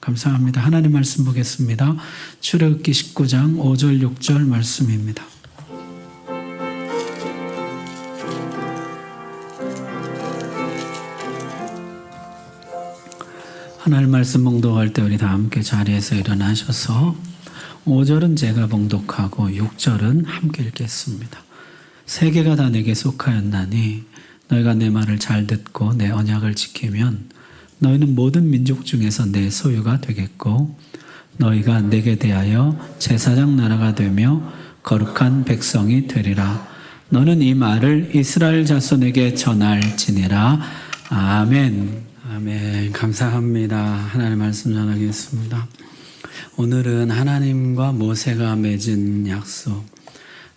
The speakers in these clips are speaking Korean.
감사합니다. 하나님 말씀 보겠습니다. 출애굽기 19장 5절 6절 말씀입니다. 하나님 말씀 봉독할 때 우리 다 함께 자리에서 일어나셔서 5절은 제가 봉독하고 6절은 함께 읽겠습니다. 세계가 다 내게 속하였나니 너희가 내 말을 잘 듣고 내 언약을 지키면 너희는 모든 민족 중에서 내 소유가 되겠고 너희가 내게 대하여 제사장 나라가 되며 거룩한 백성이 되리라. 너는 이 말을 이스라엘 자손에게 전할지니라. 아멘. 아멘. 감사합니다. 하나님 말씀 전하겠습니다. 오늘은 하나님과 모세가 맺은 약속,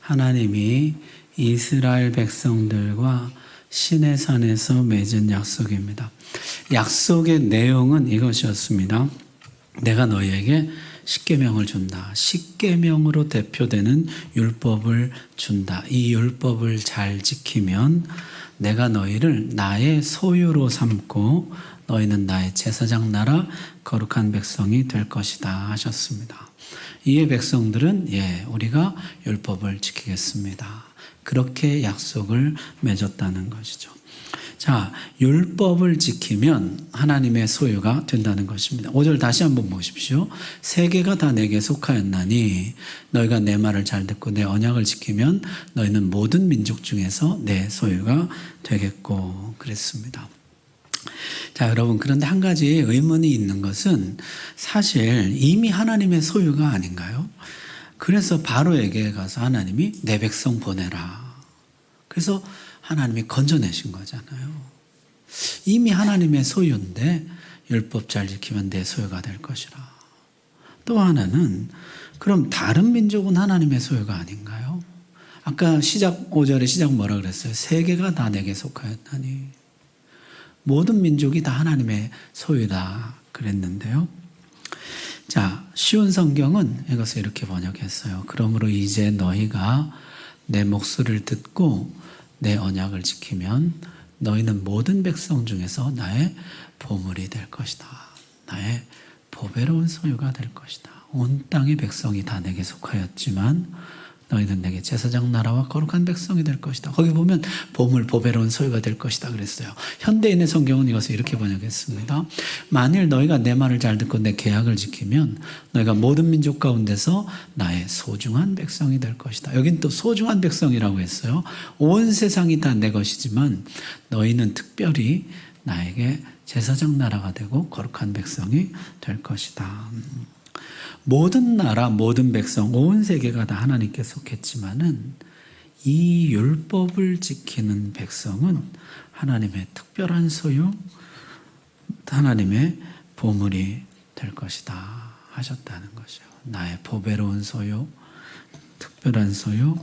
하나님이 이스라엘 백성들과 시내산에서 맺은 약속입니다. 약속의 내용은 이것이었습니다. 내가 너희에게 십계명을 준다. 십계명으로 대표되는 율법을 준다. 이 율법을 잘 지키면 내가 너희를 나의 소유로 삼고 너희는 나의 제사장 나라 거룩한 백성이 될 것이다 하셨습니다. 이에 백성들은 우리가 율법을 지키겠습니다. 그렇게 약속을 맺었다는 것이죠. 자, 율법을 지키면 하나님의 소유가 된다는 것입니다. 5절 다시 한번 보십시오. 세계가 다 내게 속하였나니 너희가 내 말을 잘 듣고 내 언약을 지키면 너희는 모든 민족 중에서 내 소유가 되겠고 그랬습니다. 자, 여러분, 그런데 한 가지 의문이 있는 것은 사실 이미 하나님의 소유가 아닌가요? 그래서 바로에게 가서 하나님이 내 백성 보내라. 그래서 하나님이 건져내신 거잖아요. 이미 하나님의 소유인데 율법 잘 지키면 내 소유가 될 것이라. 또 하나는 그럼 다른 민족은 하나님의 소유가 아닌가요? 아까 5절의 시작 뭐라 그랬어요? 세계가 다 내게 속하였나니 모든 민족이 다 하나님의 소유다 그랬는데요. 자, 쉬운 성경은 이것을 이렇게 번역했어요. 그러므로 이제 너희가 내 목소리를 듣고 내 언약을 지키면 너희는 모든 백성 중에서 나의 보물이 될 것이다. 나의 보배로운 소유가 될 것이다. 온 땅의 백성이 다 내게 속하였지만 너희는 내게 제사장 나라와 거룩한 백성이 될 것이다. 거기 보면 보물, 보배로운 소유가 될 것이다 그랬어요. 현대인의 성경은 이것을 이렇게 번역했습니다. 만일 너희가 내 말을 잘 듣고 내 계약을 지키면 너희가 모든 민족 가운데서 나의 소중한 백성이 될 것이다. 여긴 또 소중한 백성이라고 했어요. 온 세상이 다 내 것이지만 너희는 특별히 나에게 제사장 나라가 되고 거룩한 백성이 될 것이다. 모든 나라, 모든 백성, 온 세계가 다 하나님께 속했지만은 이 율법을 지키는 백성은 하나님의 특별한 소유, 하나님의 보물이 될 것이다 하셨다는 것이요. 나의 보배로운 소유, 특별한 소유,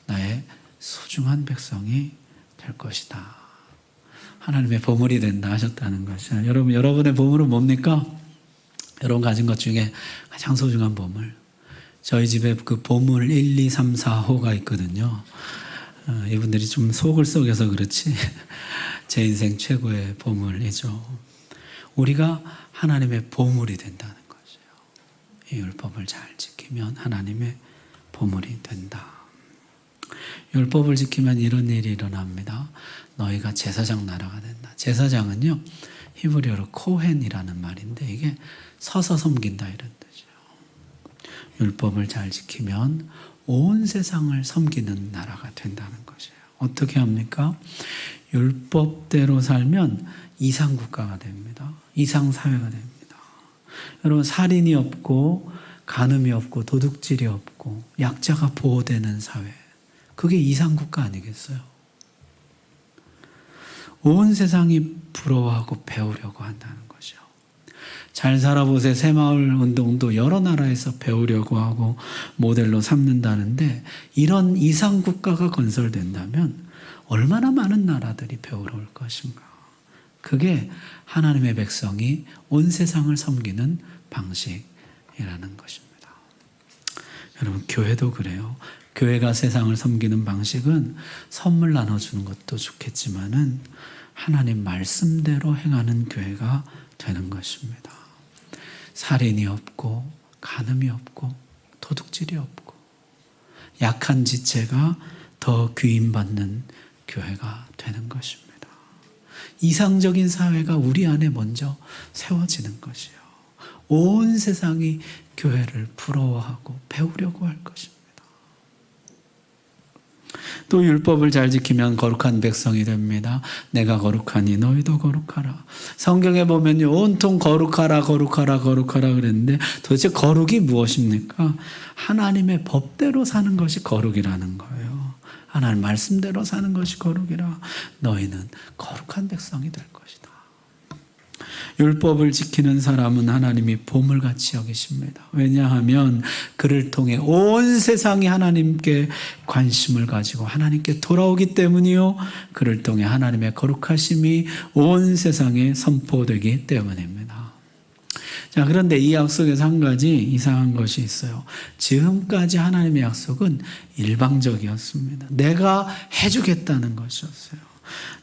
나의 소중한 백성이 될 것이다. 하나님의 보물이 된다 하셨다는 것이요. 여러분, 여러분의 보물은 뭡니까? 여러분 가진 것 중에 가장 소중한 보물. 저희 집에 그 보물 1, 2, 3, 4호가 있거든요. 이분들이 좀 속을 썩여서 그렇지 제 인생 최고의 보물이죠. 우리가 하나님의 보물이 된다는 것이에요. 이 율법을 잘 지키면 하나님의 보물이 된다. 율법을 지키면 이런 일이 일어납니다. 너희가 제사장 나라가 된다. 제사장은요, 히브리어로 코헨이라는 말인데 이게 서서 섬긴다 이런 뜻이에요. 율법을 잘 지키면 온 세상을 섬기는 나라가 된다는 것이에요. 어떻게 합니까? 율법대로 살면 이상국가가 됩니다. 이상사회가 됩니다. 여러분, 살인이 없고 간음이 없고 도둑질이 없고 약자가 보호되는 사회, 그게 이상국가 아니겠어요? 온 세상이 부러워하고 배우려고 한다는 것이요. 잘 살아보세 새마을 운동도 여러 나라에서 배우려고 하고 모델로 삼는다는데 이런 이상국가가 건설된다면 얼마나 많은 나라들이 배우러 올 것인가. 그게 하나님의 백성이 온 세상을 섬기는 방식이라는 것입니다. 여러분, 교회도 그래요. 교회가 세상을 섬기는 방식은 선물 나눠주는 것도 좋겠지만은 하나님 말씀대로 행하는 교회가 되는 것입니다. 살인이 없고 간음이 없고 도둑질이 없고 약한 지체가 더 귀임받는 교회가 되는 것입니다. 이상적인 사회가 우리 안에 먼저 세워지는 것이요. 온 세상이 교회를 부러워하고 배우려고 할 것입니다. 또 율법을 잘 지키면 거룩한 백성이 됩니다. 내가 거룩하니 너희도 거룩하라. 성경에 보면요, 온통 거룩하라 거룩하라 거룩하라 그랬는데 도대체 거룩이 무엇입니까? 하나님의 법대로 사는 것이 거룩이라는 거예요. 하나님 말씀대로 사는 것이 거룩이라. 너희는 거룩한 백성이 될 것이다. 율법을 지키는 사람은 하나님이 보물같이 여기십니다. 왜냐하면 그를 통해 온 세상이 하나님께 관심을 가지고 하나님께 돌아오기 때문이요. 그를 통해 하나님의 거룩하심이 온 세상에 선포되기 때문입니다. 자, 그런데 이 약속에서 한 가지 이상한 것이 있어요. 지금까지 하나님의 약속은 일방적이었습니다. 내가 해주겠다는 것이었어요.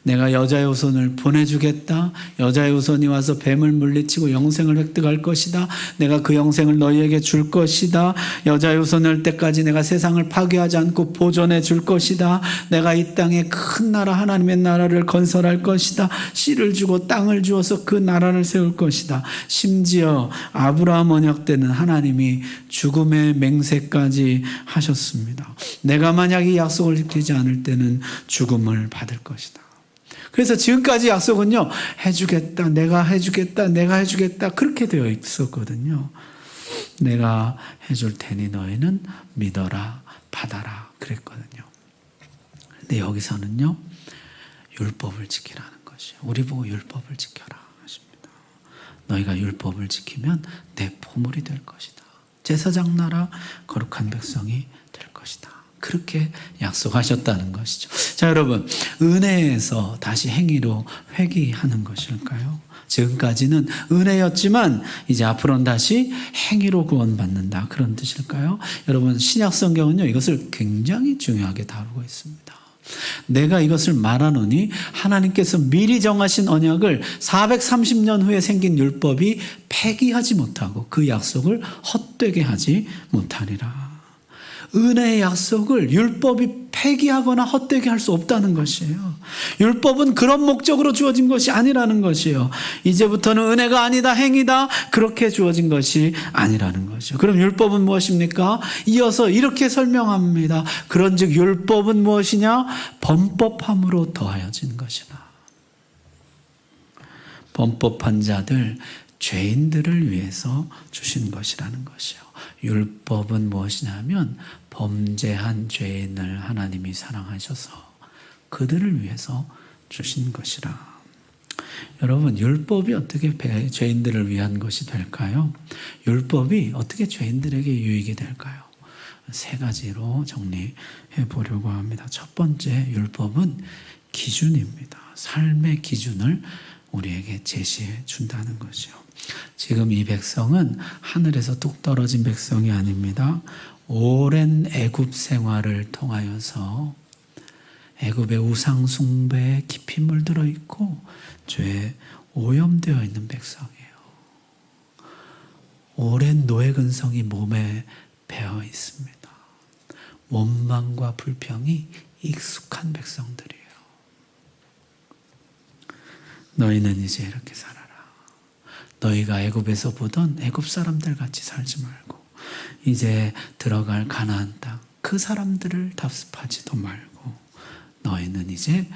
내가 여자의 후손을 보내주겠다. 여자의 후손이 와서 뱀을 물리치고 영생을 획득할 것이다. 내가 그 영생을 너희에게 줄 것이다. 여자의 후손이 올 때까지 내가 세상을 파괴하지 않고 보존해 줄 것이다. 내가 이 땅에 큰 나라 하나님의 나라를 건설할 것이다. 씨를 주고 땅을 주어서 그 나라를 세울 것이다. 심지어 아브라함 언약 때는 하나님이 죽음의 맹세까지 하셨습니다. 내가 만약 이 약속을 지키지 않을 때는 죽음을 받을 것이다. 그래서 지금까지 약속은요, 해주겠다, 내가 해주겠다, 내가 해주겠다, 그렇게 되어 있었거든요. 내가 해줄 테니 너희는 믿어라, 받아라, 그랬거든요. 근데 여기서는요, 율법을 지키라는 것이에요. 우리 보고 율법을 지켜라 하십니다. 너희가 율법을 지키면 내 보물이 될 것이다. 제사장 나라, 거룩한 백성이 될 것이다. 그렇게 약속하셨다는 것이죠. 자, 여러분, 은혜에서 다시 행위로 회귀하는 것일까요? 지금까지는 은혜였지만 이제 앞으로는 다시 행위로 구원받는다, 그런 뜻일까요? 여러분, 신약 성경은요, 이것을 굉장히 중요하게 다루고 있습니다. 내가 이것을 말하노니 하나님께서 미리 정하신 언약을 430년 후에 생긴 율법이 폐기하지 못하고 그 약속을 헛되게 하지 못하리라. 은혜의 약속을 율법이 폐기하거나 헛되게 할 수 없다는 것이에요. 율법은 그런 목적으로 주어진 것이 아니라는 것이에요. 이제부터는 은혜가 아니다, 행위다, 그렇게 주어진 것이 아니라는 거죠. 그럼 율법은 무엇입니까? 이어서 이렇게 설명합니다. 그런즉 율법은 무엇이냐? 범법함으로 더하여진 것이다. 범법한 자들, 죄인들을 위해서 주신 것이라는 것이요. 율법은 무엇이냐면 범죄한 죄인을 하나님이 사랑하셔서 그들을 위해서 주신 것이라. 여러분, 율법이 어떻게 죄인들을 위한 것이 될까요? 율법이 어떻게 죄인들에게 유익이 될까요? 세 가지로 정리해 보려고 합니다. 첫 번째, 율법은 기준입니다. 삶의 기준을 우리에게 제시해 준다는 것이요. 지금 이 백성은 하늘에서 뚝 떨어진 백성이 아닙니다. 오랜 애굽 생활을 통하여서 애굽의 우상 숭배에 깊이 물들어 있고 죄에 오염되어 있는 백성이에요. 오랜 노예 근성이 몸에 배어 있습니다. 원망과 불평이 익숙한 백성들이에요. 너희는 이제 이렇게 살아라. 너희가 애굽에서 보던 애굽 사람들 같이 살지 말고 이제 들어갈 가나안 땅, 그 사람들을 답습하지도 말고 너희는 이제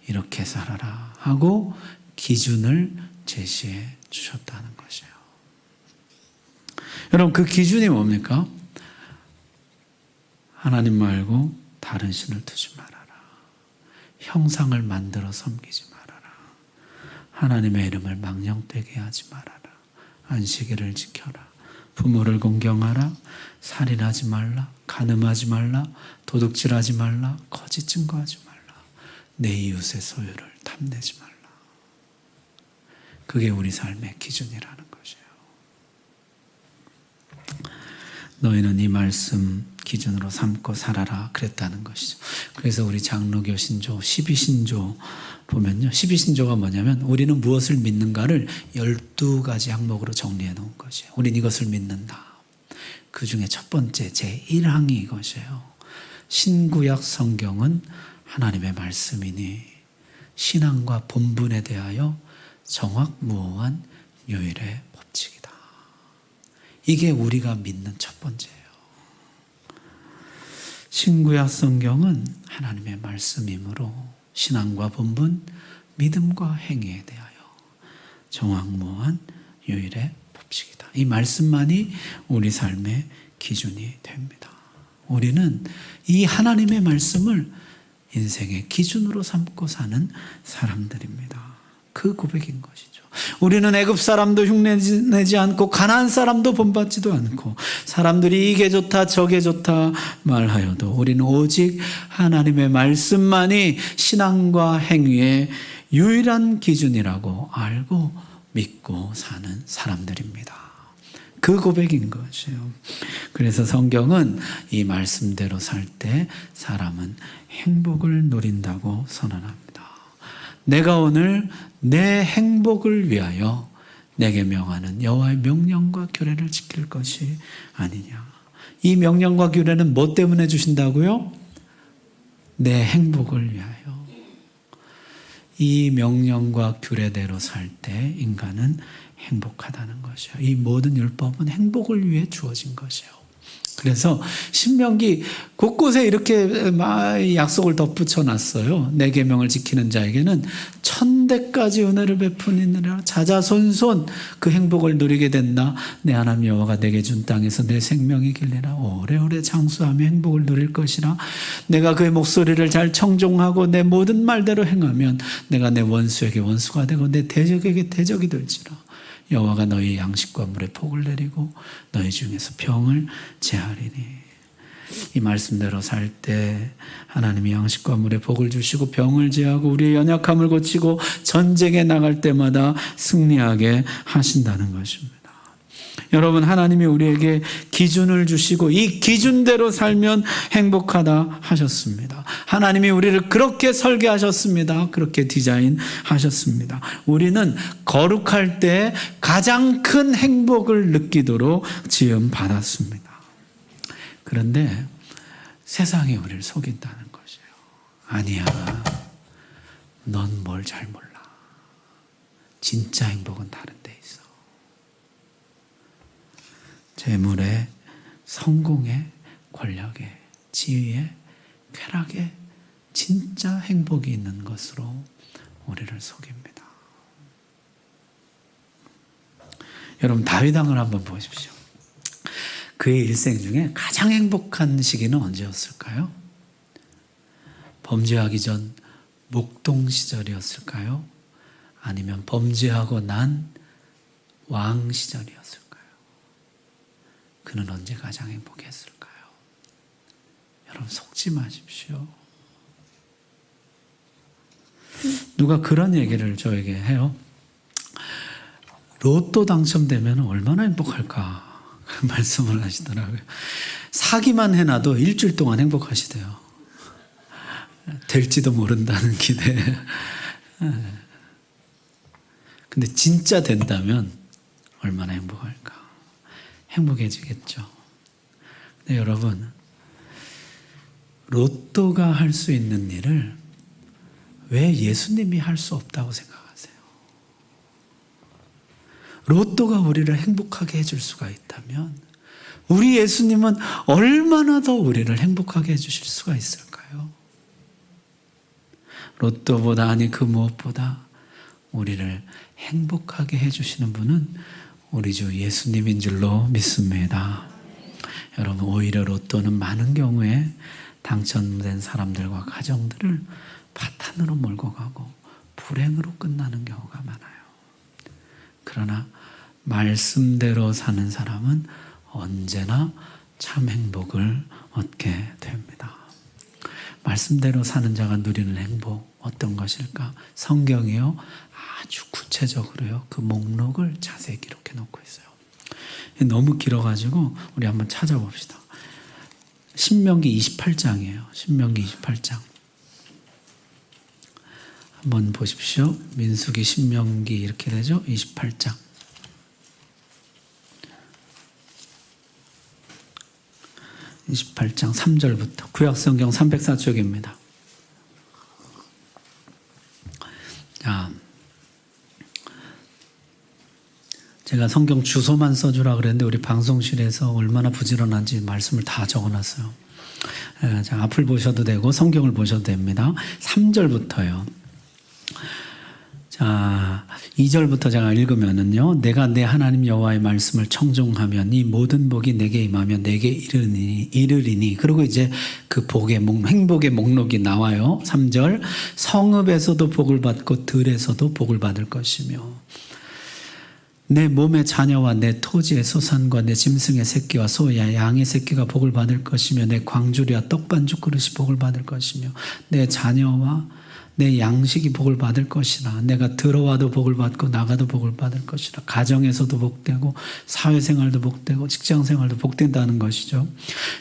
이렇게 살아라 하고 기준을 제시해 주셨다는 것이에요. 여러분, 그 기준이 뭡니까? 하나님 말고 다른 신을 두지 말아라. 형상을 만들어 섬기지 말아라. 하나님의 이름을 망령되게 하지 말아라. 안식일을 지켜라. 부모를 공경하라. 살인하지 말라. 간음하지 말라. 도둑질하지 말라. 거짓 증거하지 말라. 내 이웃의 소유를 탐내지 말라. 그게 우리 삶의 기준이라는 것이에요. 너희는 이 말씀 기준으로 삼고 살아라 그랬다는 것이죠. 그래서 우리 장로교 신조 12신조 보면요. 12신조가 뭐냐면 우리는 무엇을 믿는가를 12가지 항목으로 정리해 놓은 것이에요. 우린 이것을 믿는다. 그 중에 첫 번째 제1항이 이것이에요. 신구약 성경은 하나님의 말씀이니 신앙과 본분에 대하여 정확무오한 유일의 법칙이다. 이게 우리가 믿는 첫 번째예요. 신구약 성경은 하나님의 말씀이므로 신앙과 본분, 믿음과 행위에 대하여 정확무오한 유일의 법칙이다. 이 말씀만이 우리 삶의 기준이 됩니다. 우리는 이 하나님의 말씀을 인생의 기준으로 삼고 사는 사람들입니다. 그 고백인 것이죠. 우리는 애굽 사람도 흉내내지 않고 가나안 사람도 본받지도 않고 사람들이 이게 좋다 저게 좋다 말하여도 우리는 오직 하나님의 말씀만이 신앙과 행위의 유일한 기준이라고 알고 믿고 사는 사람들입니다. 그 고백인 것이에요. 그래서 성경은 이 말씀대로 살 때 사람은 행복을 누린다고 선언합니다. 내가 오늘 내 행복을 위하여 내게 명하는 여호와의 명령과 규례를 지킬 것이 아니냐. 이 명령과 규례는 뭐 때문에 주신다고요? 내 행복을 위하여. 이 명령과 규례대로 살 때 인간은 행복하다는 것이요. 이 모든 율법은 행복을 위해 주어진 것이요. 그래서 신명기 곳곳에 이렇게 약속을 덧붙여 놨어요. 내 계명을 지키는 자에게는 1000대까지 은혜를 베푸니라. 자자손손 그 행복을 누리게 된다. 내 하나님 여호와가 내게 준 땅에서 내 생명이 길리라. 오래오래 장수하며 행복을 누릴 것이라. 내가 그의 목소리를 잘 청종하고 내 모든 말대로 행하면 내가 내 원수에게 원수가 되고 내 대적에게 대적이 될지라. 여호와가 너희 양식과 물에 폭을 내리고 너희 중에서 병을 제하리니. 이 말씀대로 살 때 하나님이 양식과 물에 복을 주시고 병을 제하고 우리의 연약함을 고치고 전쟁에 나갈 때마다 승리하게 하신다는 것입니다. 여러분, 하나님이 우리에게 기준을 주시고 이 기준대로 살면 행복하다 하셨습니다. 하나님이 우리를 그렇게 설계하셨습니다. 그렇게 디자인하셨습니다. 우리는 거룩할 때 가장 큰 행복을 느끼도록 지음받았습니다. 그런데 세상이 우리를 속인다는 것이에요. 아니야, 넌 뭘 잘 몰라. 진짜 행복은 다른 데 있어. 재물에, 성공에, 권력에, 지위에, 쾌락에 진짜 행복이 있는 것으로 우리를 속입니다. 여러분, 다윗 왕을 한번 보십시오. 그의 일생 중에 가장 행복한 시기는 언제였을까요? 범죄하기 전 목동 시절이었을까요? 아니면 범죄하고 난 왕 시절이었을까요? 그는 언제 가장 행복했을까요? 여러분, 속지 마십시오. 누가 그런 얘기를 저에게 해요. 로또 당첨되면 얼마나 행복할까 말씀을 하시더라고요. 사기만 해놔도 일주일 동안 행복하시대요. 될지도 모른다는 기대. 근데 진짜 된다면 얼마나 행복할까? 행복해지겠죠. 근데 여러분, 로또가 할 수 있는 일을 왜 예수님이 할 수 없다고 생각하세요? 로또가 우리를 행복하게 해줄 수가 있다면 우리 예수님은 얼마나 더 우리를 행복하게 해주실 수가 있을까요? 로또보다, 아니 그 무엇보다 우리를 행복하게 해주시는 분은 우리 주 예수님인 줄로 믿습니다. 여러분, 오히려 로또는 많은 경우에 당첨된 사람들과 가정들을 파탄으로 몰고 가고 불행으로 끝나는 경우가 많아요. 그러나 말씀대로 사는 사람은 언제나 참 행복을 얻게 됩니다. 말씀대로 사는 자가 누리는 행복, 어떤 것일까? 성경이요, 아주 구체적으로요, 그 목록을 자세히 기록해 놓고 있어요. 너무 길어가지고 우리 한번 찾아봅시다. 신명기 28장이에요. 신명기 28장. 한번 보십시오. 민수기, 신명기 이렇게 되죠. 28장. 28장 3절부터 구약성경 304쪽입니다. 자, 제가 성경 주소만 써주라 그랬는데 우리 방송실에서 얼마나 부지런한지 말씀을 다 적어놨어요. 자, 앞을 보셔도 되고 성경을 보셔도 됩니다. 3절부터요. 자, 2절부터 제가 읽으면은요, 내가 내 하나님 여호와의 말씀을 청종하면 이 모든 복이 내게 임하며 내게 이르리니. 그리고 이제 그 행복의 목록이 나와요. 3절, 성읍에서도 복을 받고 들에서도 복을 받을 것이며 내 몸의 자녀와 내 토지의 소산과 내 짐승의 새끼와 소야 양의 새끼가 복을 받을 것이며 내 광주리와 떡반죽 그릇이 복을 받을 것이며 내 자녀와 내 양식이 복을 받을 것이라. 내가 들어와도 복을 받고 나가도 복을 받을 것이라. 가정에서도 복되고 사회생활도 복되고 직장생활도 복된다는 것이죠.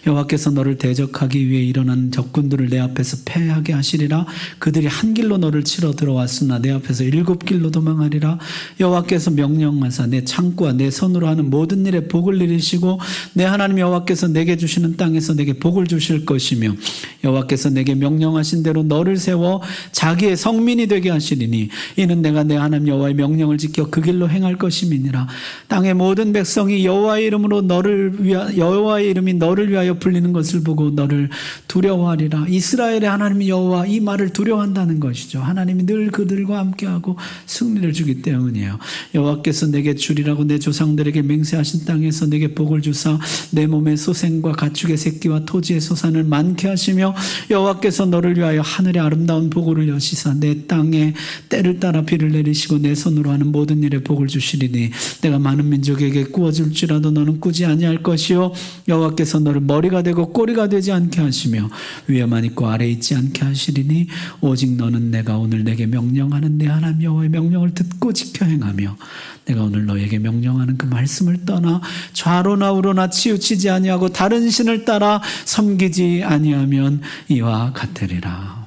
여호와께서 너를 대적하기 위해 일어난 적군들을 내 앞에서 패하게 하시리라. 그들이 한 길로 너를 치러 들어왔으나 내 앞에서 7길로 도망하리라. 여호와께서 명령하사 내 창고와 내 손으로 하는 모든 일에 복을 내리시고 내 하나님 여호와께서 내게 주시는 땅에서 내게 복을 주실 것이며 여호와께서 내게 명령하신 대로 너를 세워 자기의 성민이 되게 하시리니 이는 내가 내 하나님 여호와의 명령을 지켜 그 길로 행할 것임이니라. 땅의 모든 백성이 여호와의 이름이 너를 위하여 불리는 것을 보고 너를 두려워하리라. 이스라엘의 하나님 여호와, 이 말을 두려워한다는 것이죠. 하나님이 늘 그들과 함께하고 승리를 주기 때문이에요. 여호와께서 내게 주리라고 내 조상들에게 맹세하신 땅에서 내게 복을 주사 내 몸의 소생과 가축의 새끼와 토지의 소산을 많게 하시며 여호와께서 너를 위하여 하늘의 아름다운 보고를 여시사 내 땅에 때를 따라 비를 내리시고 내 손으로 하는 모든 일에 복을 주시리니 내가 많은 민족에게 꾸어줄지라도 너는 꾸지 아니할 것이요 여호와께서 너를 머리가 되고 꼬리가 되지 않게 하시며 위에만 있고 아래에 있지 않게 하시리니 오직 너는 내가 오늘 내게 명령하는 내 하나님 여호와의 명령을 듣고 지켜 행하며 내가 오늘 너에게 명령하는 그 말씀을 떠나 좌로나 우로나 치우치지 아니하고 다른 신을 따라 섬기지 아니하면 이와 같으리라.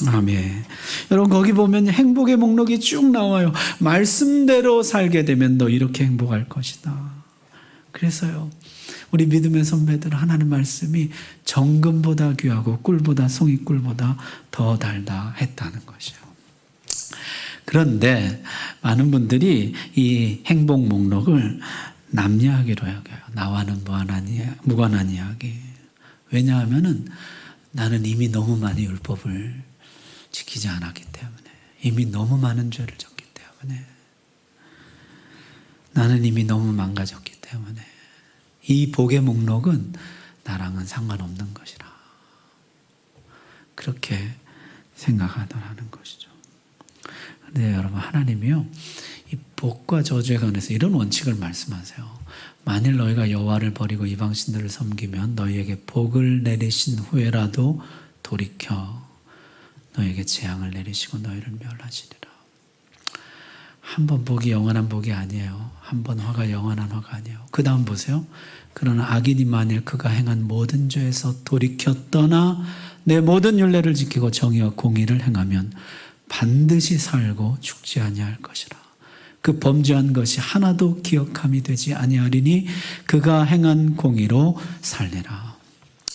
아멘. 여러분, 거기 보면 행복의 목록이 쭉 나와요. 말씀대로 살게 되면 너 이렇게 행복할 것이다. 그래서요, 우리 믿음의 선배들은 하나님 말씀이 정금보다 귀하고 꿀보다 송이꿀보다 더 달다 했다는 것이요. 그런데 많은 분들이 이 행복 목록을 남이야기로 여겨요. 나와는 무관한 이야기. 왜냐하면은 나는 이미 너무 많이 율법을 지키지 않았기 때문에, 이미 너무 많은 죄를 졌기 때문에, 나는 이미 너무 망가졌기 때문에 이 복의 목록은 나랑은 상관없는 것이라, 그렇게 생각하더라는 것이죠. 그런데 여러분, 하나님이요, 이 복과 저주에 관해서 이런 원칙을 말씀하세요. 만일 너희가 여호와를 버리고 이방신들을 섬기면 너희에게 복을 내리신 후에라도 돌이켜 너희에게 재앙을 내리시고 너희를 멸하시리라. 한 번 복이 영원한 복이 아니에요. 한 번 화가 영원한 화가 아니에요. 그 다음 보세요. 그러나 악인이 만일 그가 행한 모든 죄에서 돌이켜 떠나 내 모든 율례를 지키고 정의와 공의를 행하면 반드시 살고 죽지 아니할 것이라. 그 범죄한 것이 하나도 기억함이 되지 아니하리니 그가 행한 공의로 살리라.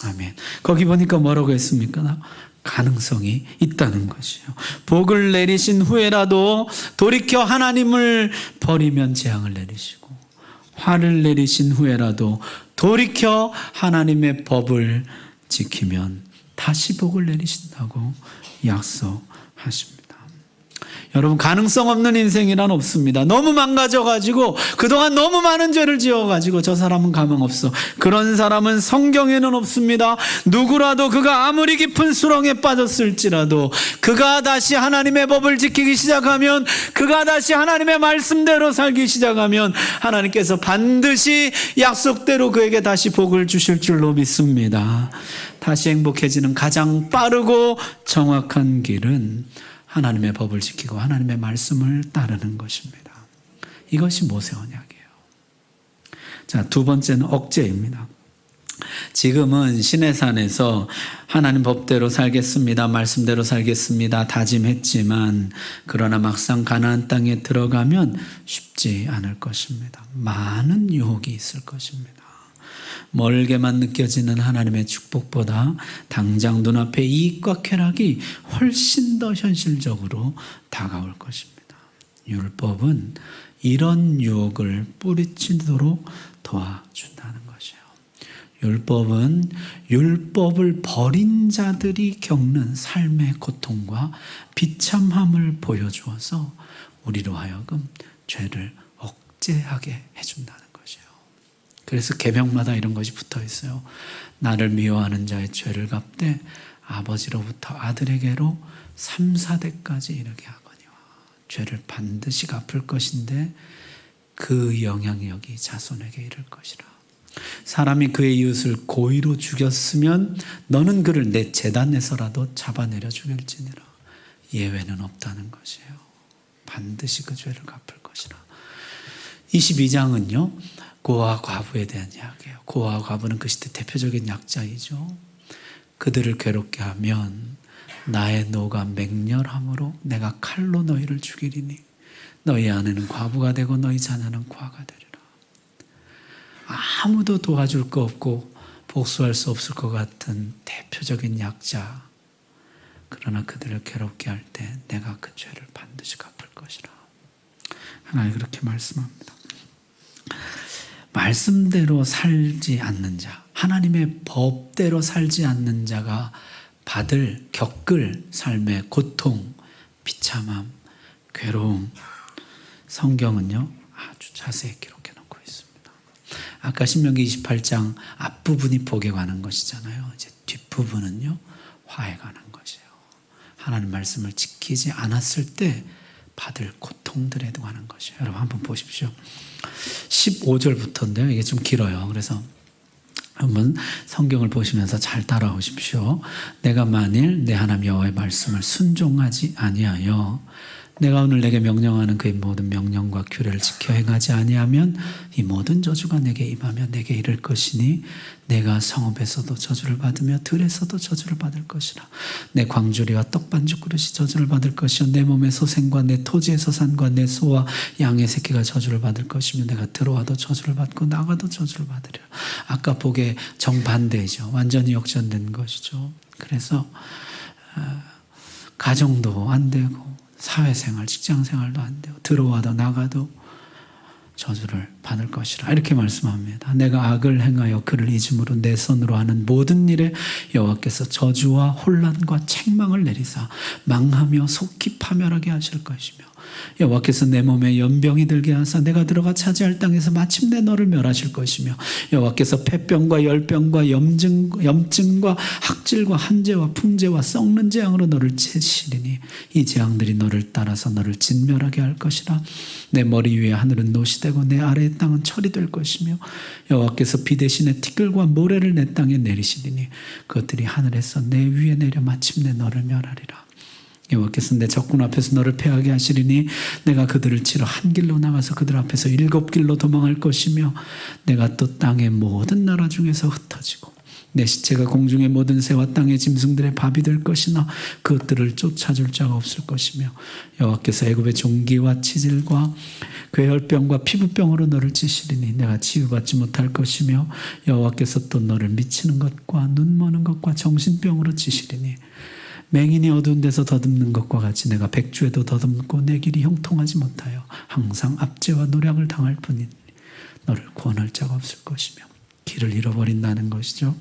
아멘. 거기 보니까 뭐라고 했습니까? 가능성이 있다는 것이요. 복을 내리신 후에라도 돌이켜 하나님을 버리면 재앙을 내리시고, 화를 내리신 후에라도 돌이켜 하나님의 법을 지키면 다시 복을 내리신다고 약속하십니다. 여러분, 가능성 없는 인생이란 없습니다. 너무 망가져가지고 그동안 너무 많은 죄를 지어가지고 저 사람은 가망 없어, 그런 사람은 성경에는 없습니다. 누구라도 그가 아무리 깊은 수렁에 빠졌을지라도 그가 다시 하나님의 법을 지키기 시작하면, 그가 다시 하나님의 말씀대로 살기 시작하면 하나님께서 반드시 약속대로 그에게 다시 복을 주실 줄로 믿습니다. 다시 행복해지는 가장 빠르고 정확한 길은 하나님의 법을 지키고 하나님의 말씀을 따르는 것입니다. 이것이 모세 언약이에요. 자, 두 번째는 억제입니다. 지금은 시내산에서 하나님 법대로 살겠습니다. 말씀대로 살겠습니다. 다짐했지만 그러나 막상 가나안 땅에 들어가면 쉽지 않을 것입니다. 많은 유혹이 있을 것입니다. 멀게만 느껴지는 하나님의 축복보다 당장 눈앞의 이익과 쾌락이 훨씬 더 현실적으로 다가올 것입니다. 율법은 이런 유혹을 뿌리치도록 도와준다는 것이에요. 율법은 율법을 버린 자들이 겪는 삶의 고통과 비참함을 보여주어서 우리로 하여금 죄를 억제하게 해준다는 것이에요. 그래서 계명마다 이런 것이 붙어 있어요. 나를 미워하는 자의 죄를 갚되 아버지로부터 아들에게로 3, 4대까지 이르게 하거니와 죄를 반드시 갚을 것인데 그 영향력이 자손에게 이를 것이라. 사람이 그의 이웃을 고의로 죽였으면 너는 그를 내 제단에서라도 잡아내려 죽일지니라. 예외는 없다는 것이에요. 반드시 그 죄를 갚을 것이라. 22장은요. 고아와 과부에 대한 이야기예요. 고아와 과부는 그 시대 대표적인 약자이죠. 그들을 괴롭게 하면 나의 노가 맹렬함으로 내가 칼로 너희를 죽이리니 너희 아내는 과부가 되고 너희 자녀는 고아가 되리라. 아무도 도와줄 거 없고 복수할 수 없을 것 같은 대표적인 약자. 그러나 그들을 괴롭게 할 때 내가 그 죄를 반드시 갚을 것이라. 하나님 그렇게 말씀합니다. 말씀대로 살지 않는 자, 하나님의 법대로 살지 않는 자가 겪을 삶의 고통, 비참함, 괴로움, 성경은요 아주 자세히 기록해 놓고 있습니다. 아까 신명기 28장 앞부분이 복에 관한 것이잖아요. 이제 뒷부분은요 화에 관한 것이에요. 하나님 말씀을 지키지 않았을 때 받을 고통들에 관한 것이에요. 여러분 한번 보십시오. 15절부터인데요. 이게 좀 길어요. 그래서 한번 성경을 보시면서 잘 따라오십시오. 내가 만일 내 하나님 여호와의 말씀을 순종하지 아니하여 내가 오늘 내게 명령하는 그의 모든 명령과 규례를 지켜 행하지 아니하면 이 모든 저주가 내게 임하며 내게 이를 것이니 내가 성읍에서도 저주를 받으며 들에서도 저주를 받을 것이라. 내 광주리와 떡반죽 그릇이 저주를 받을 것이요 내 몸의 소생과 내 토지의 소산과 내 소와 양의 새끼가 저주를 받을 것이며 내가 들어와도 저주를 받고 나가도 저주를 받으리라. 아까 복의 정반대죠. 완전히 역전된 것이죠. 그래서 가정도 안 되고 사회생활, 직장생활도 안 되고 들어와도 나가도 저주를 받을 것이라 이렇게 말씀합니다. 내가 악을 행하여 그를 잊음으로 내 손으로 하는 모든 일에 여호와께서 저주와 혼란과 책망을 내리사 망하며 속히 파멸하게 하실 것이며 여호와께서 내 몸에 연병이 들게 하사 내가 들어가 차지할 땅에서 마침내 너를 멸하실 것이며 여호와께서 폐병과 열병과 염증과 학질과 한재와 풍재와 썩는 재앙으로 너를 치시리니 이 재앙들이 너를 따라서 너를 진멸하게 할 것이라. 내 머리 위에 하늘은 노시 되고 내 아래의 땅은 철이 될 것이며 여호와께서 비 대신에 티끌과 모래를 내 땅에 내리시리니 그것들이 하늘에서 내 위에 내려 마침내 너를 멸하리라. 여호와께서 내 적군 앞에서 너를 패하게 하시리니 내가 그들을 치러 한 길로 나가서 그들 앞에서 7길로 도망할 것이며 내가 또 땅의 모든 나라 중에서 흩어지고 내 시체가 공중의 모든 새와 땅의 짐승들의 밥이 될 것이나 그것들을 쫓아줄 자가 없을 것이며 여호와께서 애굽의 종기와 치질과 괴혈병과 피부병으로 너를 치시리니 내가 치유받지 못할 것이며 여호와께서 또 너를 미치는 것과 눈머는 것과 정신병으로 치시리니 맹인이 어두운 데서 더듬는 것과 같이 내가 백주에도 더듬고 내 길이 형통하지 못하여 항상 압제와 노략을 당할 뿐이니 너를 구원할 자가 없을 것이며 길을 잃어버린다는 것이죠.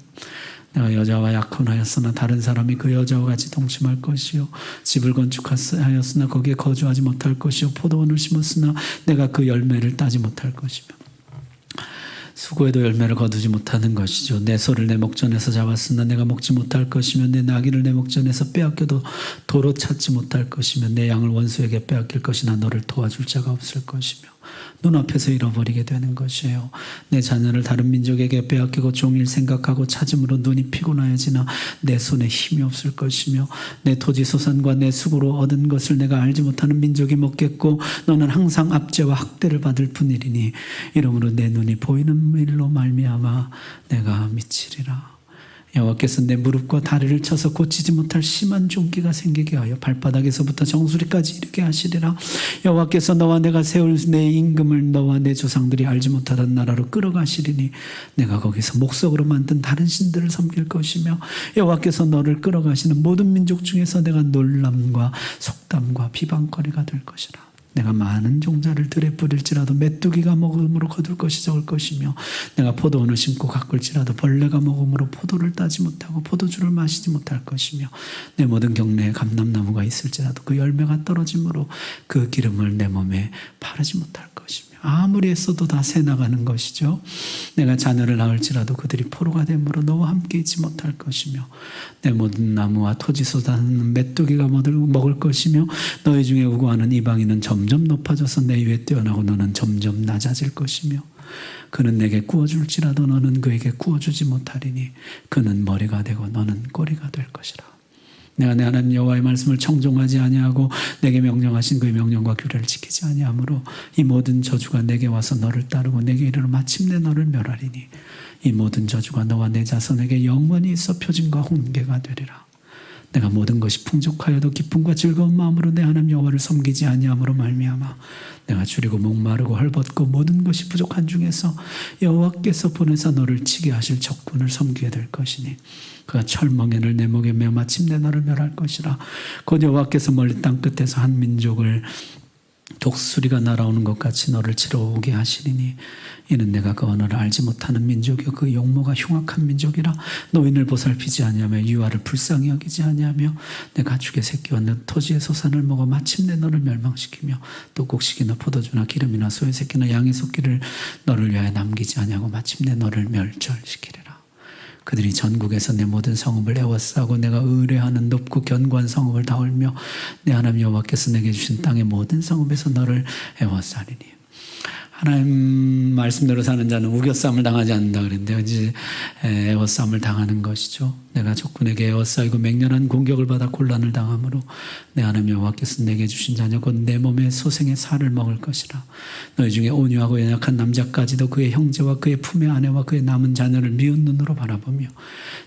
내가 여자와 약혼하였으나 다른 사람이 그 여자와 같이 동침할 것이요 집을 건축하였으나 거기에 거주하지 못할 것이요 포도원을 심었으나 내가 그 열매를 따지 못할 것이며 수고해도 열매를 거두지 못하는 것이죠. 내 소를 내 목전에서 잡았으나 내가 먹지 못할 것이며 내 나귀를 내 목전에서 빼앗겨도 도로 찾지 못할 것이며 내 양을 원수에게 빼앗길 것이나 너를 도와줄 자가 없을 것이며 눈앞에서 잃어버리게 되는 것이에요. 내 자녀를 다른 민족에게 빼앗기고 종일 생각하고 찾음으로 눈이 피곤하여지나 내 손에 힘이 없을 것이며 내 토지 소산과 내 수고로 얻은 것을 내가 알지 못하는 민족이 먹겠고 너는 항상 압제와 학대를 받을 뿐이리니 이러므로 내 눈이 보이는 일로 말미암아 하리라. 내가 미치리라. 여호와께서 내 무릎과 다리를 쳐서 고치지 못할 심한 종기가 생기게 하여 발바닥에서부터 정수리까지 이르게 하시리라. 여호와께서 너와 내가 세울 내 임금을 너와 내 조상들이 알지 못하던 나라로 끌어가시리니 내가 거기서 목석으로 만든 다른 신들을 섬길 것이며 여호와께서 너를 끌어가시는 모든 민족 중에서 내가 놀람과 속담과 비방거리가 될 것이라. 내가 많은 종자를 들에 뿌릴지라도 메뚜기가 먹음으로 거둘 것이 적을 것이며 내가 포도원을 심고 가꿀지라도 벌레가 먹음으로 포도를 따지 못하고 포도주를 마시지 못할 것이며 내 모든 경내에 감람나무가 있을지라도 그 열매가 떨어짐으로 그 기름을 내 몸에 바르지 못할 것이며 아무리 애써도 다 새나가는 것이죠. 내가 자녀를 낳을지라도 그들이 포로가 됨으로 너와 함께 있지 못할 것이며 내 모든 나무와 토지 쏟아내는 메뚜기가 먹을 것이며 너희 중에 우고하는 이방인은 점점 높아져서 내 위에 뛰어나고 너는 점점 낮아질 것이며 그는 내게 구워줄지라도 너는 그에게 구워주지 못하리니 그는 머리가 되고 너는 꼬리가 될 것이라. 내가 내 하나님 여호와의 말씀을 청종하지 아니하고 내게 명령하신 그의 명령과 규례를 지키지 아니하므로 이 모든 저주가 내게 와서 너를 따르고 내게 이르러 마침내 너를 멸하리니 이 모든 저주가 너와 내 자손에게 영원히 있어 표징과 훈계가 되리라. 내가 모든 것이 풍족하여도 기쁨과 즐거운 마음으로 내 하나님 여호와를 섬기지 아니함으로 말미암아 내가 줄이고 목마르고 헐벗고 모든 것이 부족한 중에서 여호와께서 보내사 너를 치게 하실 적군을 섬기게 될 것이니 그가 철멍에를 내 목에 매어 마침내 너를 멸할 것이라. 곧 여호와께서 멀리 땅 끝에서 한 민족을 독수리가 날아오는 것 같이 너를 치러 오게 하시리니 이는 내가 그 언어를 알지 못하는 민족이요 그 용모가 흉악한 민족이라. 노인을 보살피지 아니하며 유아를 불쌍히 여기지 아니하며 내 가축의 새끼와 내 토지의 소산을 먹어 마침내 너를 멸망시키며 또 곡식이나 포도주나 기름이나 소의 새끼나 양의 속기를 너를 위하여 남기지 아니하고 마침내 너를 멸절시키리라. 그들이 전국에서 내 모든 성읍을 에워싸고 내가 의뢰하는 높고 견고한 성읍을 다 헐며 내 하나님 여호와께서 내게 주신 땅의 모든 성읍에서 너를 에워싸리니 하나님 말씀대로 사는 자는 우겨싸움을 당하지 않는다 그랬는데요. 이제 에워싸움을 당하는 것이죠. 내가 적군에게 에워싸이고 맹렬한 공격을 받아 곤란을 당하므로 내 하나님 여호와께서 내게 주신 자녀 곧 내 몸의 소생의 살을 먹을 것이라. 너희 중에 온유하고 연약한 남자까지도 그의 형제와 그의 품의 아내와 그의 남은 자녀를 미운 눈으로 바라보며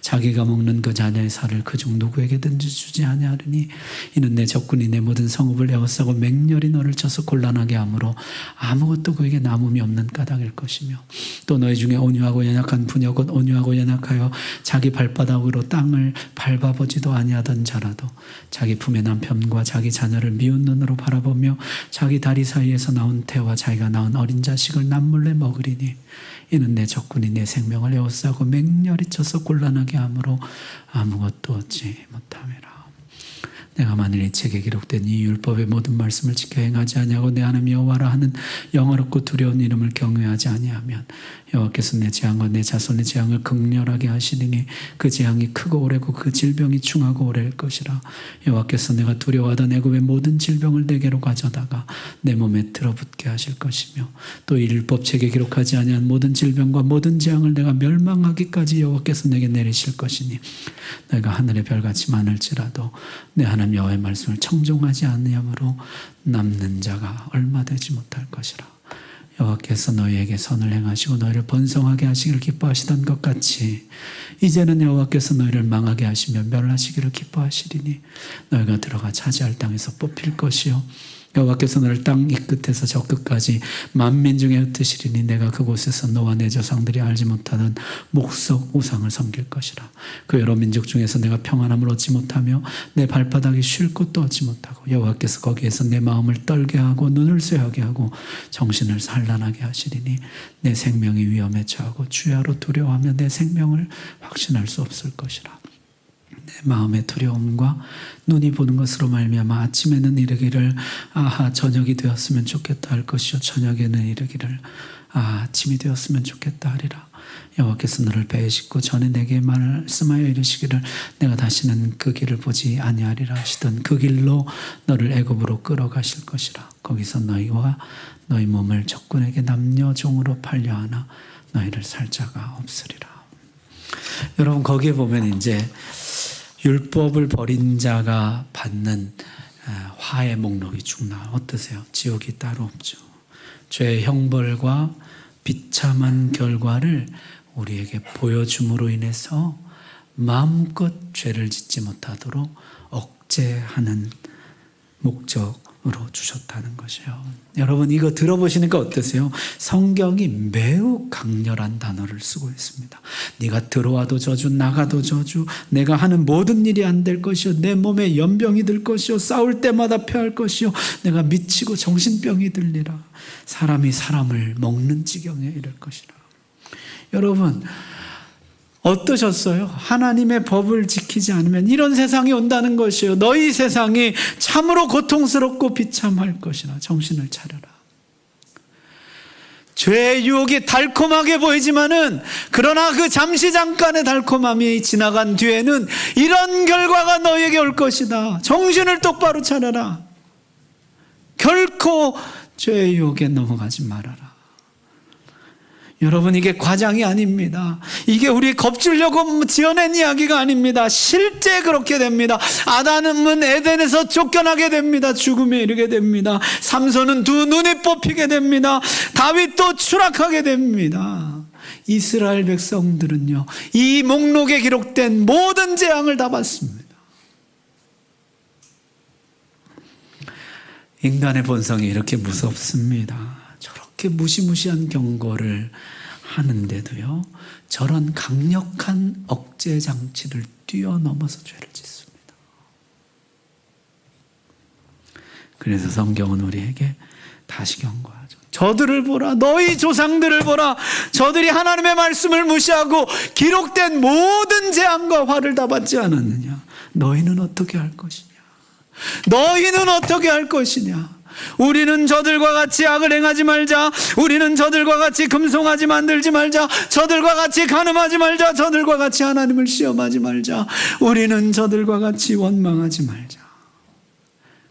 자기가 먹는 그 자녀의 살을 그중 누구에게든지 주지 아니하리니 이는 내 적군이 내 모든 성읍을 에워싸고 맹렬히 너를 쳐서 곤란하게 하므로 아무것도 그에게 남음이 없는 까닭일 것이며 또 너희 중에 온유하고 연약한 부녀 곧 온유하고 연약하여 자기 발바닥으로 땅을 밟아보지도 아니하던 자라도 자기 품의 남편과 자기 자녀를 미운 눈으로 바라보며 자기 다리 사이에서 나온 태와 자기가 낳은 어린 자식을 남몰래 먹으리니 이는 내 적군이 내 생명을 에워싸고 맹렬히 쳐서 곤란하게 하므로 아무것도 얻지 못함이라. 내가 만일 이 책에 기록된 이 율법의 모든 말씀을 지켜 행하지 아니하고 내 하나님 여호와라 하는 영어롭고 두려운 이름을 경외하지 아니하면 여호와께서 내 재앙과 내 자손의 재앙을 극렬하게 하시리니 그 재앙이 크고 오래고 그 질병이 중하고 오래일 것이라. 여호와께서 내가 두려워하던 애굽의 모든 질병을 내게로 가져다가 내 몸에 들어붙게 하실 것이며 또 이 율법책에 기록하지 아니한 모든 질병과 모든 재앙을 내가 멸망하기까지 여호와께서 내게 내리실 것이니 너희가 하늘의 별같이 많을지라도 내 하나님 여호와의 말씀을 청종하지 아니하므로 남는 자가 얼마 되지 못할 것이라. 여호와께서 너희에게 선을 행하시고 너희를 번성하게 하시기를 기뻐하시던 것 같이 이제는 여호와께서 너희를 망하게 하시며 멸하시기를 기뻐하시리니 너희가 들어가 차지할 땅에서 뽑힐 것이요 여호와께서 너를 땅 이 끝에서 저 끝까지 만민 중에 흩으시리니 내가 그곳에서 너와 내 조상들이 알지 못하던 목석 우상을 섬길 것이라. 그 여러 민족 중에서 내가 평안함을 얻지 못하며 내 발바닥이 쉴 곳도 얻지 못하고 여호와께서 거기에서 내 마음을 떨게 하고 눈을 쇠하게 하고 정신을 산란하게 하시리니 내 생명이 위험에 처하고 주야로 두려워하며 내 생명을 확신할 수 없을 것이라. 내 마음의 두려움과 눈이 보는 것으로 말미암아 아침에는 이르기를 아하 저녁이 되었으면 좋겠다 할 것이요 저녁에는 이르기를 아하 아침이 되었으면 좋겠다 하리라. 여호와께서 너를 배에 싣고 전에 내게 말씀하여 이르시기를 내가 다시는 그 길을 보지 아니하리라 하시던 그 길로 너를 애굽으로 끌어가실 것이라. 거기서 너희와 너희 몸을 적군에게 남녀 종으로 팔려하나 너희를 살 자가 없으리라. 여러분 거기에 보면 이제 율법을 버린 자가 받는 화의 목록이 쭉 나와요. 어떠세요? 지옥이 따로 없죠. 죄의 형벌과 비참한 결과를 우리에게 보여줌으로 인해서 마음껏 죄를 짓지 못하도록 억제하는 목적으로 주셨다는 것이요. 여러분, 이거 들어보시니까 어떠세요? 성경이 매우 강렬한 단어를 쓰고 있습니다. 네가 들어와도 저주, 나가도 저주, 내가 하는 모든 일이 안 될 것이요, 내 몸에 연병이 들 것이요, 싸울 때마다 패할 것이요, 내가 미치고 정신병이 들리라. 사람이 사람을 먹는 지경에 이를 것이라. 여러분, 어떠셨어요? 하나님의 법을 지키지 않으면 이런 세상이 온다는 것이요. 너희 세상이 참으로 고통스럽고 비참할 것이라. 정신을 차려라. 죄의 유혹이 달콤하게 보이지만은, 그러나 그 잠시 잠깐의 달콤함이 지나간 뒤에는 이런 결과가 너에게 올 것이다. 정신을 똑바로 차려라. 결코 죄의 유혹에 넘어가지 말아라. 여러분, 이게 과장이 아닙니다. 이게 우리 겁주려고 지어낸 이야기가 아닙니다. 실제 그렇게 됩니다. 아담은 에덴에서 쫓겨나게 됩니다. 죽음에 이르게 됩니다. 삼손은 두 눈이 뽑히게 됩니다. 다윗도 추락하게 됩니다. 이스라엘 백성들은요, 이 목록에 기록된 모든 재앙을 다 받습니다. 인간의 본성이 이렇게 무섭습니다. 저렇게 무시무시한 경고를 하는데도요, 저런 강력한 억제 장치를 뛰어넘어서 죄를 짓습니다. 그래서 성경은 우리에게 다시 경고하죠. 저들을 보라, 너희 조상들을 보라. 저들이 하나님의 말씀을 무시하고 기록된 모든 재앙과 화를 다 받지 않았느냐. 너희는 어떻게 할 것이냐. 너희는 어떻게 할 것이냐. 우리는 저들과 같이 악을 행하지 말자. 우리는 저들과 같이 금송아지 만들지 말자. 저들과 같이 간음하지 말자. 저들과 같이 하나님을 시험하지 말자. 우리는 저들과 같이 원망하지 말자.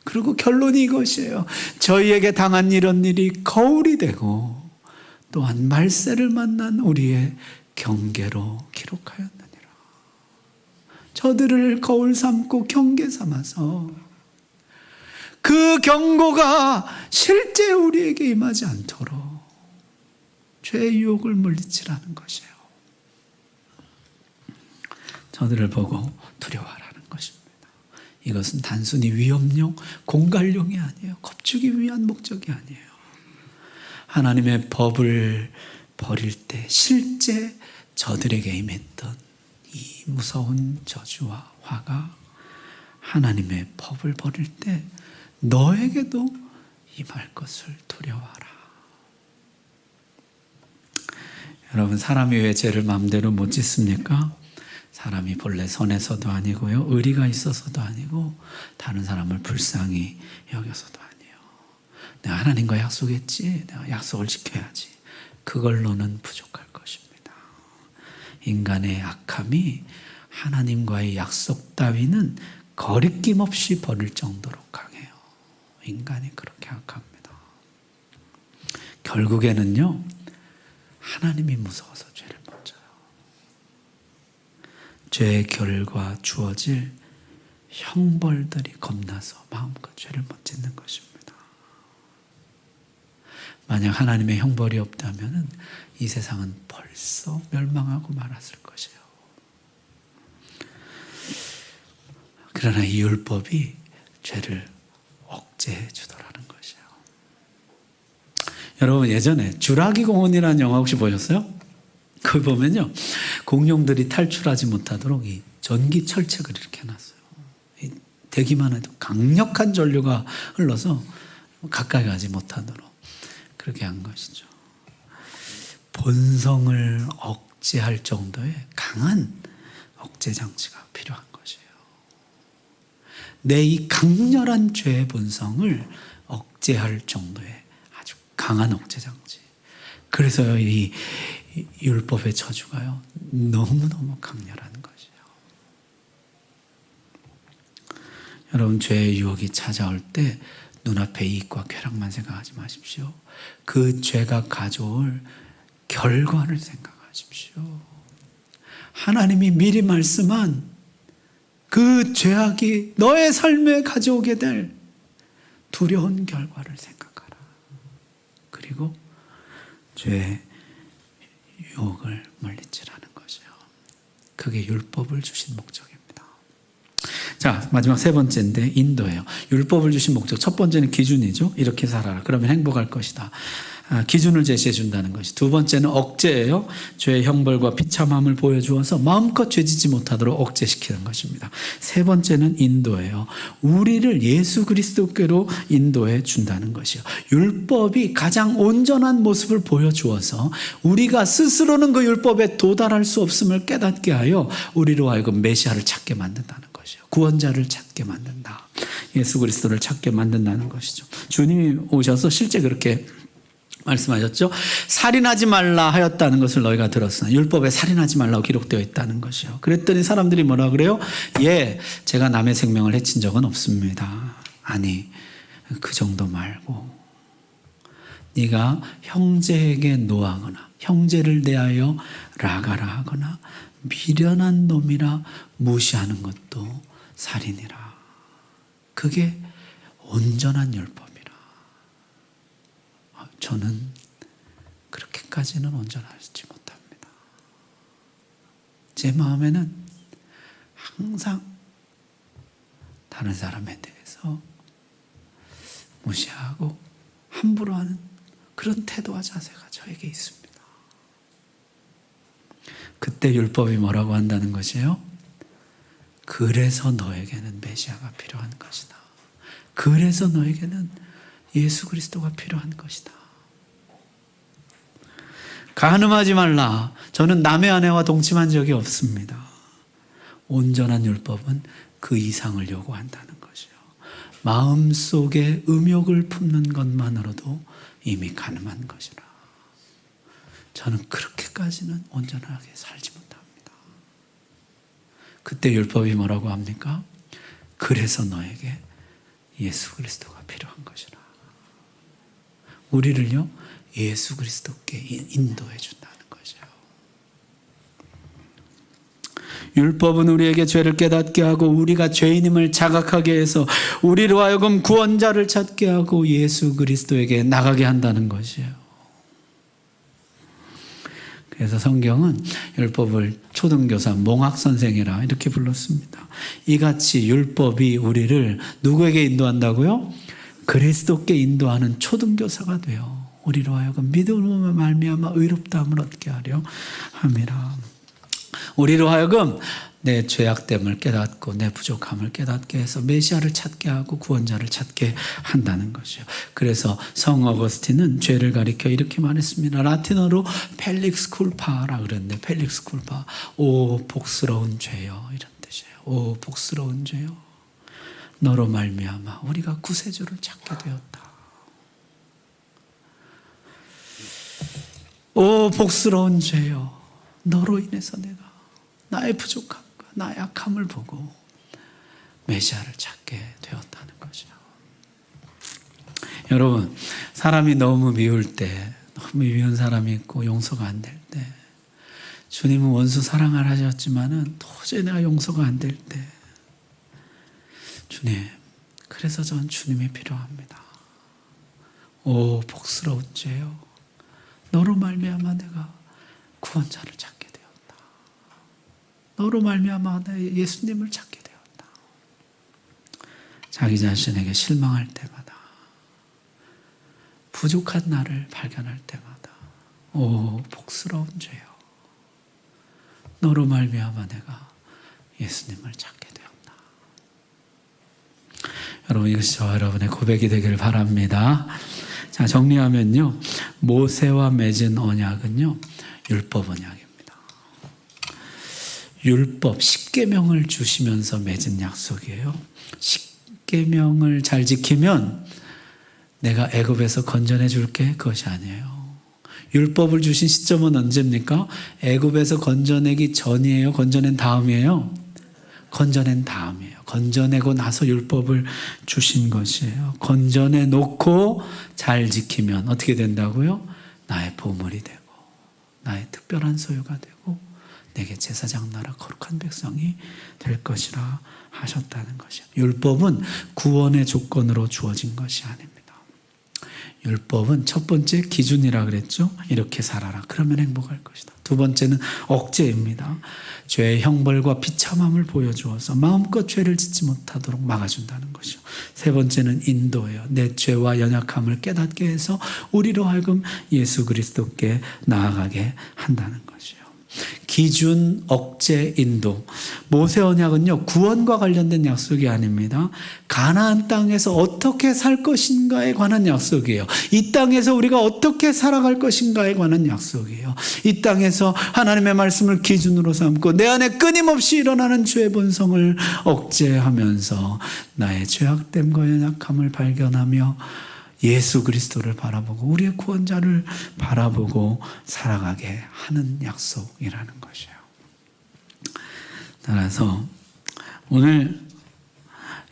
그리고 결론이 이것이에요. 저희에게 당한 이런 일이 거울이 되고 또한 말세를 만난 우리의 경계로 기록하였느니라. 저들을 거울 삼고 경계 삼아서 그 경고가 실제 우리에게 임하지 않도록 죄의 유혹을 물리치라는 것이에요. 저들을 보고 두려워하라는 것입니다. 이것은 단순히 위협용, 공갈용이 아니에요. 겁주기 위한 목적이 아니에요. 하나님의 법을 버릴 때 실제 저들에게 임했던 이 무서운 저주와 화가 하나님의 법을 버릴 때 너에게도 임할 것을 두려워하라. 여러분, 사람이 왜 죄를 마음대로 못 짓습니까? 사람이 본래 선해서도 아니고요, 의리가 있어서도 아니고, 다른 사람을 불쌍히 여겨서도 아니에요. 내가 하나님과 약속했지, 내가 약속을 지켜야지. 그걸로는 부족할 것입니다. 인간의 악함이 하나님과의 약속 따위는 거리낌 없이 버릴 정도로 강해요. 인간이 그렇게 악합니다. 결국에는요, 하나님이 무서워서 죄를 못 져요. 죄의 결과 주어질 형벌들이 겁나서 마음껏 죄를 못 짓는 것입니다. 만약 하나님의 형벌이 없다면 이 세상은 벌써 멸망하고 말았을 것이에요. 그러나 이 율법이 죄를 억제해 주더라는 것이에요. 여러분, 예전에 주라기 공원이라는 영화 혹시 보셨어요? 그걸 보면요, 공룡들이 탈출하지 못하도록 이 전기 철책을 이렇게 해놨어요. 대기만 해도 강력한 전류가 흘러서 가까이 가지 못하도록 그렇게 한 것이죠. 본성을 억제할 정도의 강한 억제 장치가 필요한 것이에요. 내 이 강렬한 죄의 본성을 억제할 정도의 아주 강한 억제 장치. 그래서 이 율법의 저주가요, 너무너무 강렬한 것이에요. 여러분, 죄의 유혹이 찾아올 때 눈앞의 이익과 쾌락만 생각하지 마십시오. 그 죄가 가져올 결과를 생각하십시오. 하나님이 미리 말씀한 그 죄악이 너의 삶에 가져오게 될 두려운 결과를 생각하라. 그리고 죄의 유혹을 물리치라. 그게 율법을 주신 목적입니다. 자, 마지막 세 번째인데 인도예요. 율법을 주신 목적. 첫 번째는 기준이죠. 이렇게 살아라. 그러면 행복할 것이다. 기준을 제시해 준다는 것이. 두 번째는 억제예요. 죄의 형벌과 비참함을 보여주어서 마음껏 죄지지 못하도록 억제시키는 것입니다. 세 번째는 인도예요. 우리를 예수 그리스도께로 인도해 준다는 것이요. 율법이 가장 온전한 모습을 보여주어서 우리가 스스로는 그 율법에 도달할 수 없음을 깨닫게 하여 우리로 하여금 메시아를 찾게 만든다는 것이요. 구원자를 찾게 만든다. 예수 그리스도를 찾게 만든다는 것이죠. 주님이 오셔서 실제 그렇게 말씀하셨죠. 살인하지 말라 하였다는 것을 너희가 들었으나 율법에 살인하지 말라고 기록되어 있다는 것이요. 그랬더니 사람들이 뭐라 그래요? 예, 제가 남의 생명을 해친 적은 없습니다. 아니, 그 정도 말고 네가 형제에게 노하거나 형제를 대하여 라가라 하거나 미련한 놈이라 무시하는 것도 살인이라. 그게 온전한 율법이라. 저는 그렇게까지는 온전하지 못합니다. 제 마음에는 항상 다른 사람에 대해서 무시하고 함부로 하는 그런 태도와 자세가 저에게 있습니다. 그때 율법이 뭐라고 한다는 것이에요? 그래서 너에게는 메시아가 필요한 것이다. 그래서 너에게는 예수 그리스도가 필요한 것이다. 간음하지 말라. 저는 남의 아내와 동침한 적이 없습니다. 온전한 율법은 그 이상을 요구한다는 것이요. 마음속에 음욕을 품는 것만으로도 이미 간음한 것이라. 저는 그렇게까지는 온전하게 살지 못합니다. 그때 율법이 뭐라고 합니까? 그래서 너에게 예수 그리스도가 필요한 것이라. 우리를요, 예수 그리스도께 인도해 준다는 거죠. 율법은 우리에게 죄를 깨닫게 하고 우리가 죄인임을 자각하게 해서 우리로 하여금 구원자를 찾게 하고 예수 그리스도에게 나가게 한다는 것이에요. 그래서 성경은 율법을 초등교사 몽학선생이라 이렇게 불렀습니다. 이같이 율법이 우리를 누구에게 인도한다고요? 그리스도께 인도하는 초등교사가 되어 우리로 하여금 믿음으로 말미암아 의롭다함을 얻게 하려 함이라. 우리로 하여금 내 죄악됨을 깨닫고 내 부족함을 깨닫게 해서 메시아를 찾게 하고 구원자를 찾게 한다는 것이요. 그래서 성 어거스틴은 죄를 가리켜 이렇게 말했습니다. 라틴어로 펠릭스 쿨파라 그랬는데 펠릭스 쿨파, 오 복스러운 죄요, 이런 뜻이에요. 오 복스러운 죄요, 너로 말미암아 우리가 구세주를 찾게 되었다. 오 복스러운 죄요, 너로 인해서 내가 나의 부족함과 나의 약함을 보고 메시아를 찾게 되었다는 거죠. 여러분, 사람이 너무 미울 때, 너무 미운 사람이 있고 용서가 안 될 때, 주님은 원수 사랑을 하셨지만은 도저히 내가 용서가 안 될 때, 주님, 그래서 전 주님이 필요합니다. 오 복스러운 죄요, 너로 말미암아 내가 구원자를 찾게 되었다. 너로 말미암아 내 예수님을 찾게 되었다. 자기 자신에게 실망할 때마다, 부족한 나를 발견할 때마다 오 복스러운 죄요, 너로 말미암아 내가 예수님을 찾게 되었다. 여러분, 이것이 저와 여러분의 고백이 되기를 바랍니다. 자, 정리하면요, 모세와 맺은 언약은요 율법 언약입니다. 율법, 십계명을 주시면서 맺은 약속이에요. 십계명을 잘 지키면 내가 애굽에서 건져내 줄게, 그것이 아니에요. 율법을 주신 시점은 언제입니까? 애굽에서 건져내기 전이에요? 건져낸 다음이에요? 건져낸 다음이에요. 건져내고 나서 율법을 주신 것이에요. 건져내 놓고 잘 지키면 어떻게 된다고요? 나의 보물이 되고 나의 특별한 소유가 되고 내게 제사장 나라 거룩한 백성이 될 것이라 하셨다는 것이에요. 율법은 구원의 조건으로 주어진 것이 아닙니다. 율법은 첫 번째 기준이라 그랬죠. 이렇게 살아라. 그러면 행복할 것이다. 두 번째는 억제입니다. 죄의 형벌과 비참함을 보여주어서 마음껏 죄를 짓지 못하도록 막아준다는 것이요. 세 번째는 인도예요. 내 죄와 연약함을 깨닫게 해서 우리로 하여금 예수 그리스도께 나아가게 한다는 것이요. 기준, 억제, 인도. 모세 언약은요, 구원과 관련된 약속이 아닙니다. 가나안 땅에서 어떻게 살 것인가에 관한 약속이에요. 이 땅에서 우리가 어떻게 살아갈 것인가에 관한 약속이에요. 이 땅에서 하나님의 말씀을 기준으로 삼고 내 안에 끊임없이 일어나는 죄의 본성을 억제하면서 나의 죄악됨과 연약함을 발견하며 예수 그리스도를 바라보고 우리의 구원자를 바라보고 살아가게 하는 약속이라는 것이에요. 따라서 오늘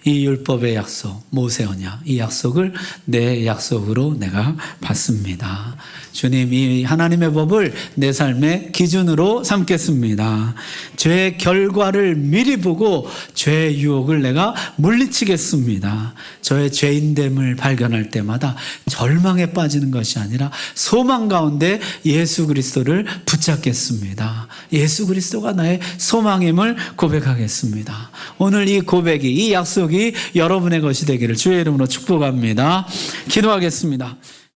이 율법의 약속, 모세 언약, 이 약속을 내 약속으로 내가 받습니다. 주님, 이 하나님의 법을 내 삶의 기준으로 삼겠습니다. 죄의 결과를 미리 보고 죄의 유혹을 내가 물리치겠습니다. 저의 죄인됨을 발견할 때마다 절망에 빠지는 것이 아니라 소망 가운데 예수 그리스도를 붙잡겠습니다. 예수 그리스도가 나의 소망임을 고백하겠습니다. 오늘 이 고백이, 이 약속이 여러분의 것이 되기를 주의 이름으로 축복합니다. 기도하겠습니다.